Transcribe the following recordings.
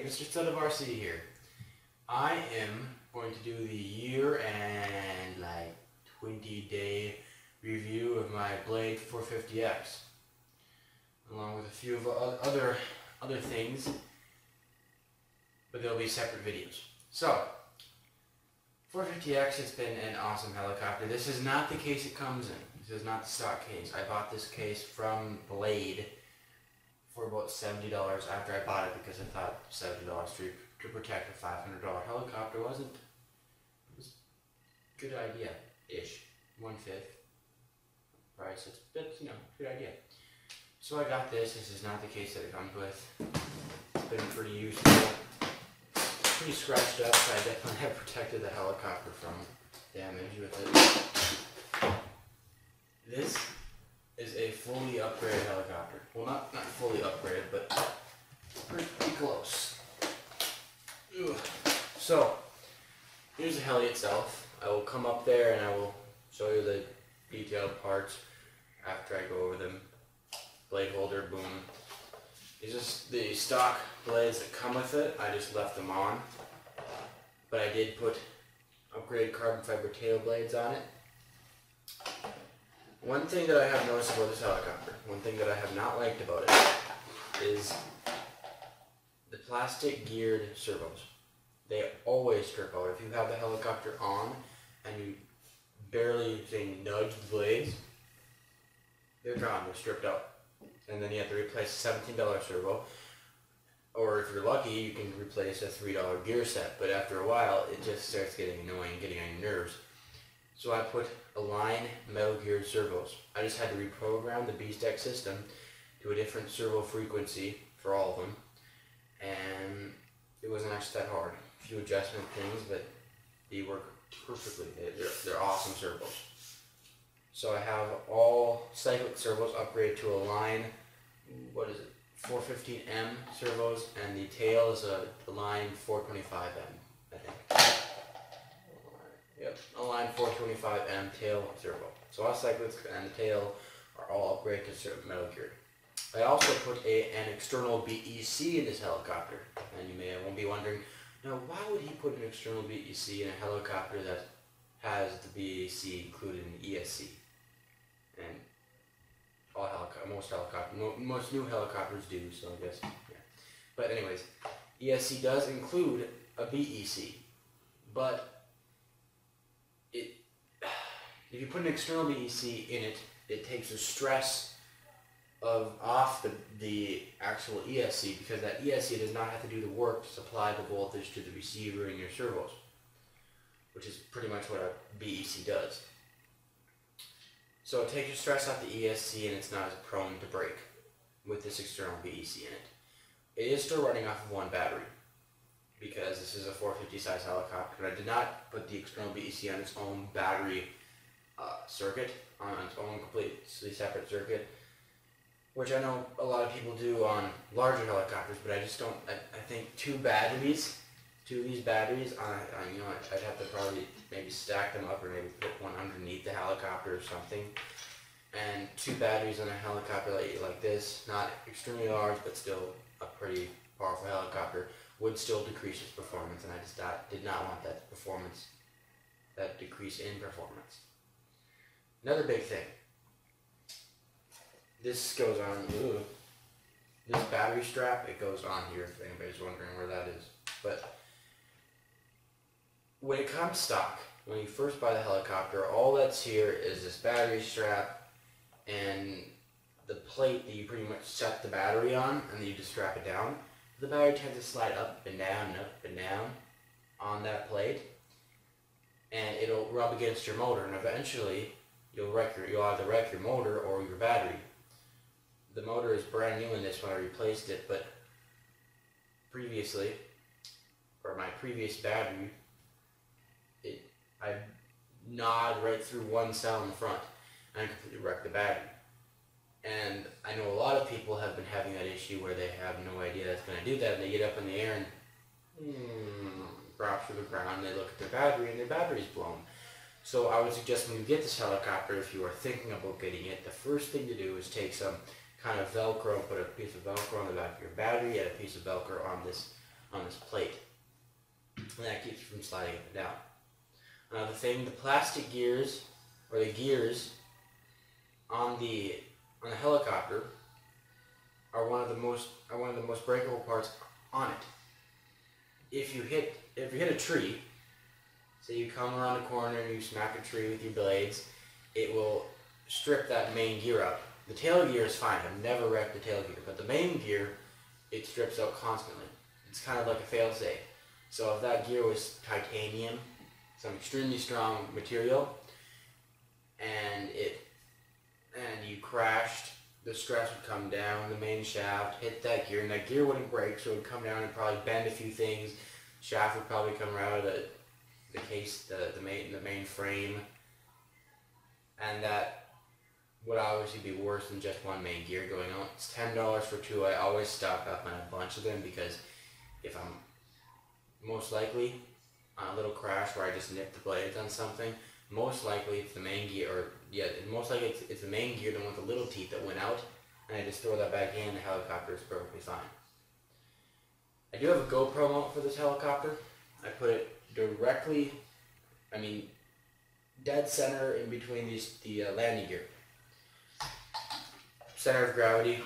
MrStudofRC here. I am going to do the year and 20-day review of my Blade 450X, along with a few of other things, but they'll be separate videos. So, 450X has been an awesome helicopter. This is not the case it comes in. This is not the stock case. I bought this case from Blade for about $70 after I bought it because I thought $70 to protect a $500 helicopter wasn't. It was a good idea-ish. 1/5 price. It's good idea. So I got this. This is not the case that it comes with. It's been pretty useful. Pretty scratched up, so I definitely have protected the helicopter from damage with it. This is a fully upgraded helicopter. Well, not fully upgraded, but pretty close. Ugh. So, here's the heli itself. I will come up there and I will show you the detailed parts after I go over them. Blade holder, boom. These are the stock blades that come with it. I just left them on. But I did put upgraded carbon fiber tail blades on it. One thing that I have noticed about this helicopter, one thing that I have not liked about it, is the plastic geared servos. They always strip out. If you have the helicopter on and you barely nudge the blades, they're gone, they're stripped out. And then you have to replace a $17 servo, or if you're lucky, you can replace a $3 gear set, but after a while, it just starts getting annoying, getting on your nerves. So I put Align metal geared servos. I just had to reprogram the BeastX system to a different servo frequency for all of them, and it wasn't actually that hard. A few adjustment things, but they work perfectly. They're awesome servos. So I have all cyclic servos upgraded to Align, 415M servos, and the tail is a Align 425M, I think. Yep, Align 425M tail servo. So all cyclics and the tail are all upgraded to metal geared. I also put an external BEC in this helicopter, and you may be wondering, now why would he put an external BEC in a helicopter that has the BEC included in the ESC? And most new helicopters do, so I guess, yeah. But anyways, ESC does include a BEC, but if you put an external BEC in it, it takes the stress off the actual ESC, because that ESC does not have to do the work to supply the voltage to the receiver in your servos, which is pretty much what a BEC does. So it takes your stress off the ESC and it's not as prone to break with this external BEC in it. It is still running off of one battery, because this is a 450 size helicopter, and I did not put the external BEC on its own battery circuit, on its own completely separate circuit, which I know a lot of people do on larger helicopters, but I just don't. I think two of these batteries, I'd have to probably maybe stack them up, or maybe put one underneath the helicopter or something. And two batteries on a helicopter like this, not extremely large, but still a pretty powerful helicopter, would still decrease its performance, and I just did not want that decrease in performance. Another big thing. This goes on, this battery strap, it goes on here if anybody's wondering where that is. But when it comes stock, when you first buy the helicopter, all that's here is this battery strap and the plate that you pretty much set the battery on, and then you just strap it down. The battery tends to slide up and down and up and down on that plate, and it'll rub against your motor, and eventually you'll either wreck your motor or your battery. The motor is brand new in this when I replaced it, but previously, or my previous battery, I gnawed right through one cell in the front, and I completely wrecked the battery. And I know a lot of people have been having that issue where they have no idea that's going to do that, and they get up in the air and drop through the ground, and they look at their battery, and their battery's blown. So I would suggest when you get this helicopter, if you are thinking about getting it, the first thing to do is take some kind of Velcro, put a piece of Velcro on the back of your battery, add a piece of Velcro on on this plate, and that keeps you from sliding up and down. Another thing, the plastic gears, or the gears on the helicopter are one of the most breakable parts on it. If you hit a tree, say you come around a corner and you smack a tree with your blades, it will strip that main gear up. The tail gear is fine. I've never wrecked the tail gear, but the main gear, it strips out constantly. It's kind of like a fail-safe. So if that gear was titanium, some extremely strong material, and you crashed, the stress would come down the main shaft, hit that gear, and that gear wouldn't break, so it would come down and probably bend a few things. Shaft would probably come out of the case, the main frame, and that would obviously be worse than just one main gear going on. It's $10 for two. I always stock up on a bunch of them, because if I'm most likely on a little crash where I just nipped the blades on something, most likely it's the main gear, most likely it's the main gear, the one with the little teeth that went out, and I just throw that back in, the helicopter is perfectly fine. I do have a GoPro mount for this helicopter. I put it directly, dead center in between the landing gear. Center of gravity,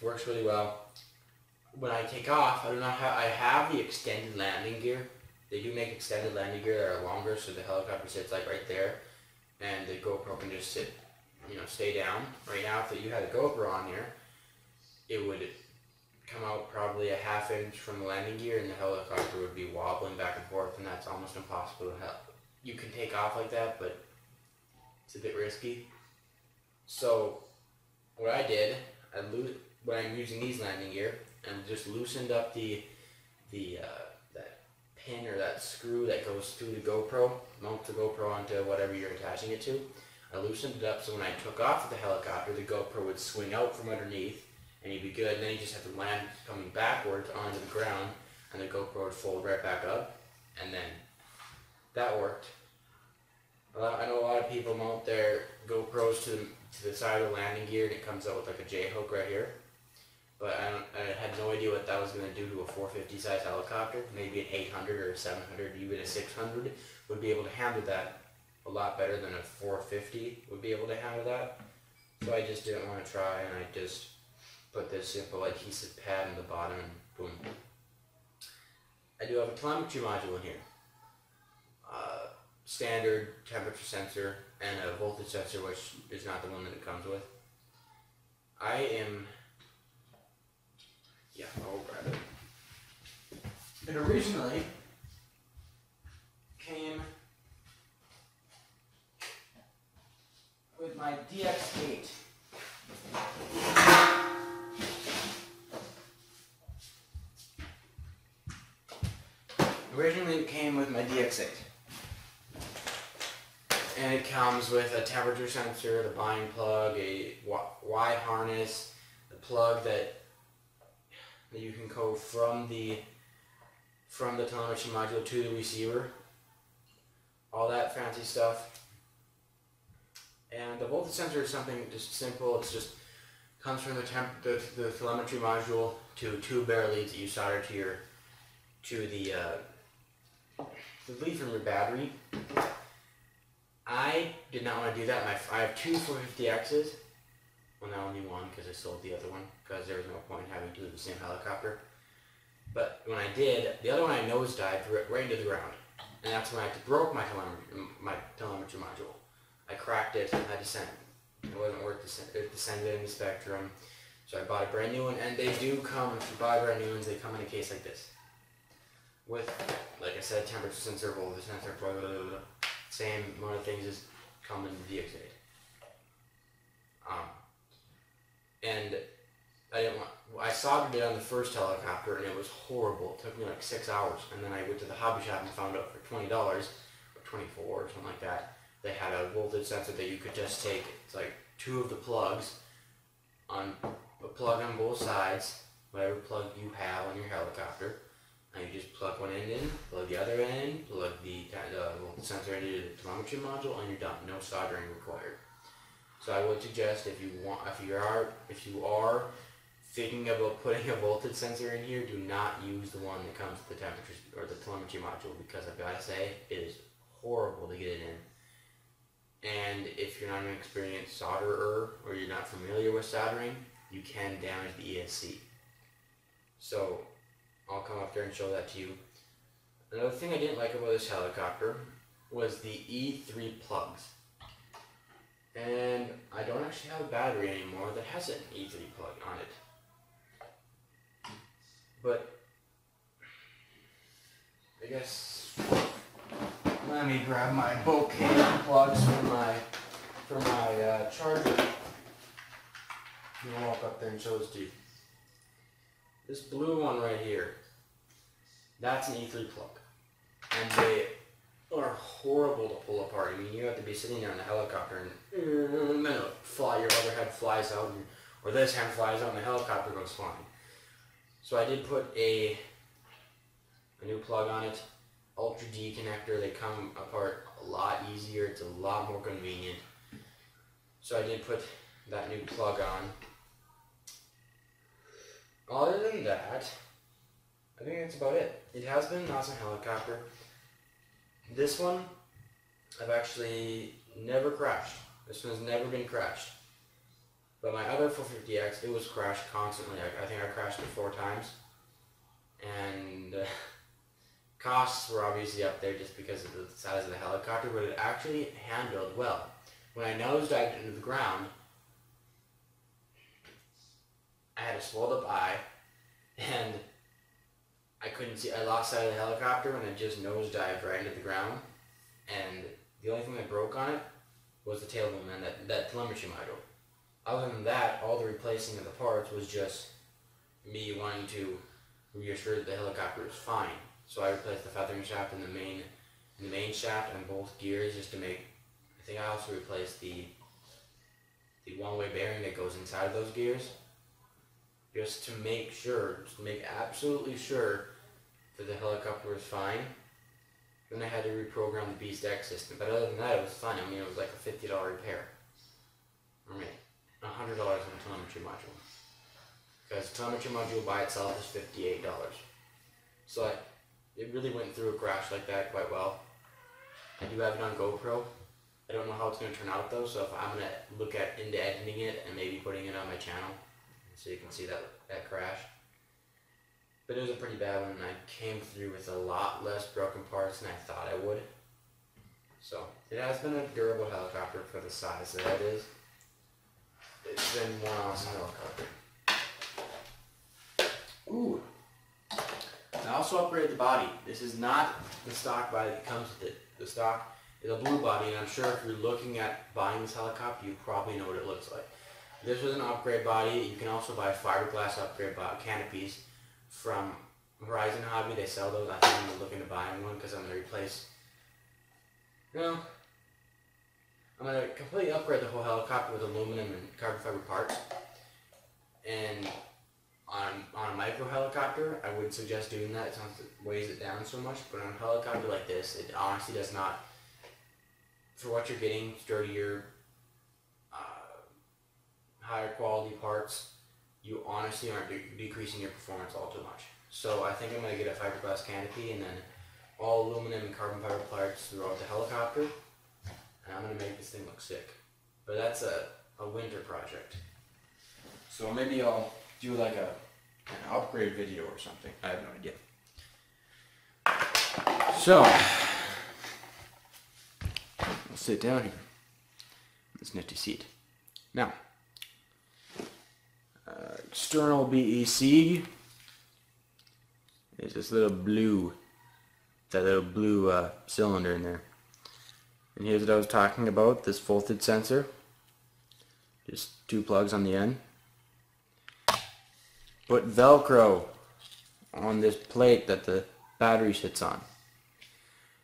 works really well. When I take off, I have the extended landing gear. They do make extended landing gear that are longer, so the helicopter sits like right there, and the GoPro can just sit, stay down. Right now, if you had a GoPro on here, it would come out probably a ½ inch from the landing gear, and the helicopter would be wobbling back and forth, and that's almost impossible to help. You can take off like that, but it's a bit risky. So what I did, when I'm using these landing gear, and just loosened up that pin or that screw that goes through the GoPro, mount the GoPro onto whatever you're attaching it to. I loosened it up so when I took off of the helicopter, the GoPro would swing out from underneath, and you'd be good. And then you just have to land coming backwards onto the ground, and the GoPro would fold right back up, and then that worked. I know a lot of people mount their GoPros to the side of the landing gear, and it comes out with like a J-hook right here. But I had no idea what that was going to do to a 450 size helicopter. Maybe an 800 or a 700, even a 600 would be able to handle that a lot better than a 450 would be able to handle that. So I just didn't want to try, and I just put this simple adhesive pad on the bottom, and boom. I do have a telemetry module in here. Standard temperature sensor and a voltage sensor, which is not the one that it comes with. I'll grab it. It originally came with my DX8. Originally it came with my DX8. And it comes with a temperature sensor, the bind plug, a Y harness, the plug that you can go from the telemetry module to the receiver, all that fancy stuff. And the voltage sensor is something just simple. It's just comes from the telemetry module to two bare leads that you solder to the lead from your battery. I did not want to do that. I have two 450Xs. Well, now only one, because I sold the other one, because there was no point in having two of the same helicopter. But when I did, the other one I nosedived right into the ground. And that's when I broke my telemetry module. I cracked it, and I descended. It wasn't worth it descended in the spectrum. So I bought a brand new one, and they do come, if you buy brand new ones, they come in a case like this. With, like I said, temperature sensor, voltage sensor, blah, blah, blah, blah. Same amount of things as come in the DX8. And I soldered it on the first helicopter, and it was horrible. It took me like 6 hours, and then I went to the hobby shop and found out for $20 or $24 or something like that. They had a voltage sensor that you could just take. It's like two of the plugs on a plug on both sides, whatever plug you have on your helicopter, and you just plug one end in, plug the other end in, plug the voltage sensor into the telemetry module, and you're done. No soldering required. So I would suggest if you are thinking about putting a voltage sensor in here, do not use the one that comes with the temperature or the telemetry module, because I've got to say it is horrible to get it in. And if you're not an experienced solderer or you're not familiar with soldering, you can damage the ESC. So I'll come up there and show that to you. Another thing I didn't like about this helicopter was the E3 plugs. And I don't actually have a battery anymore that has an E3 plug on it. But I guess let me grab my bouquet of plugs for my charger. I'll walk up there and show this to you. This blue one right here, that's an E3 plug. And they are horrible to pull apart. I mean, you have to be sitting there in the helicopter and then your other head flies out, or this hand flies out and the helicopter goes flying. So I did put a new plug on it, Ultra D connector. They come apart a lot easier. It's a lot more convenient. So I did put that new plug on. Other than that, I think that's about it. It has been an awesome helicopter. This one, I've actually never crashed. This one's never been crashed. But my other 450X, it was crashed constantly. I think I crashed it 4 times. And costs were obviously up there just because of the size of the helicopter, but it actually handled well. When I nosedived into the ground, I had a swelled up eye, and I couldn't see. I lost sight of the helicopter and I just nosedived right into the ground. And the only thing that broke on it was the tail boom and that telemetry module. Other than that, all the replacing of the parts was just me wanting to reassure that the helicopter was fine. So I replaced the feathering shaft and the main shaft and both gears just to make. I think I also replaced the one-way bearing that goes inside of those gears, just to make absolutely sure that the helicopter was fine. Then I had to reprogram the Beast X system, but other than that, it was fine. I mean, it was like a $50 repair. I mean, $100 on the telemetry module, because the telemetry module by itself is $58. So it really went through a crash like that quite well. I do have it on GoPro. I don't know how it's going to turn out though, so if I'm going to look into editing it and maybe putting it on my channel so you can see that crash. But it was a pretty bad one, and I came through with a lot less broken parts than I thought I would. So it has been a durable helicopter for the size that it is. It's been one awesome helicopter. Ooh. I also upgraded the body. This is not the stock body that comes with it. The stock is a blue body, and I'm sure if you're looking at buying this helicopter, you probably know what it looks like. This was an upgrade body. You can also buy fiberglass upgrade canopies from Horizon Hobby. They sell those. I think I'm looking to buy one because I'm going to replace, I'm going to completely upgrade the whole helicopter with aluminum and carbon fiber parts. And on a micro helicopter, I would suggest doing that. It weighs it down so much, but on a helicopter like this, it honestly does not. For what you're getting, sturdier, higher quality parts, you honestly aren't decreasing your performance all too much. So I think I'm going to get a fiberglass canopy and then all aluminum and carbon fiber parts throughout the helicopter, and I'm going to make this thing look sick. But that's a winter project. So maybe I'll do like an upgrade video or something. I have no idea. So I'll sit down here in this nifty seat. Now, external BEC is this little blue, cylinder in there. And here's what I was talking about, this voltage sensor. Just 2 plugs on the end. Put Velcro on this plate that the battery sits on.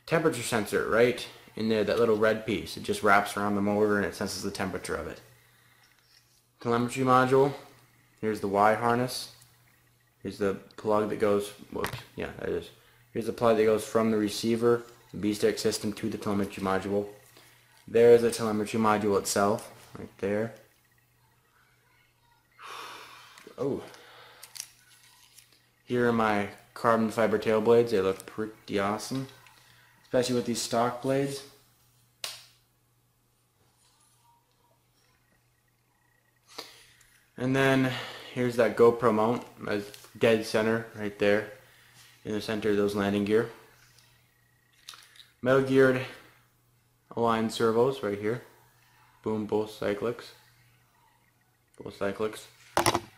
Temperature sensor right in there, that little red piece. It just wraps around the motor and it senses the temperature of it. Telemetry module. Here's the Y harness. Here's the plug that goes, whoops, yeah, that is. Here's the plug that goes from the receiver, the B-Stick system, to the telemetry module. There is the telemetry module itself, right there. Oh, Here are my carbon fiber tail blades. They look pretty awesome, especially with these stock blades. And then here's that GoPro mount, as dead center right there in the center of those landing gear. Metal geared aligned servos right here. Boom, both cyclics.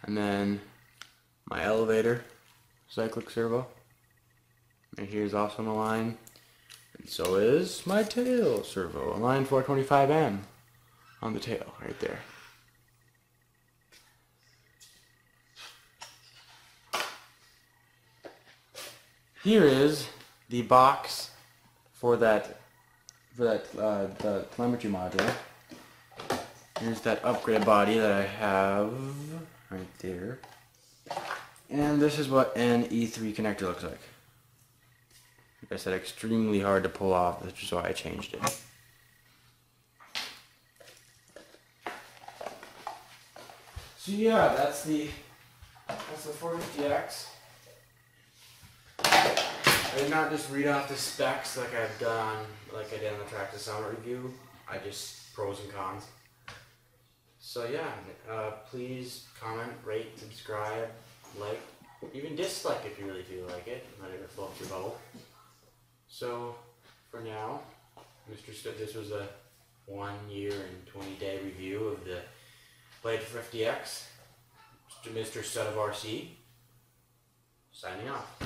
And then my elevator cyclic servo. And here's also an align. And so is my tail servo, align 425M on the tail right there. Here is the box for the telemetry module. Here's that upgrade body that I have right there. And this is what an E3 connector looks like. Like I said, extremely hard to pull off, which is why I changed it. So yeah, that's the 450X. I did not just read off the specs like I did on the Track to Sound review. I just pros and cons. So yeah, please comment, rate, subscribe, like, even dislike if you really feel like it. Let it float your bubble. So for now, this was a 1 year and 20-day review of the Blade 450X. MrStudofRC signing off.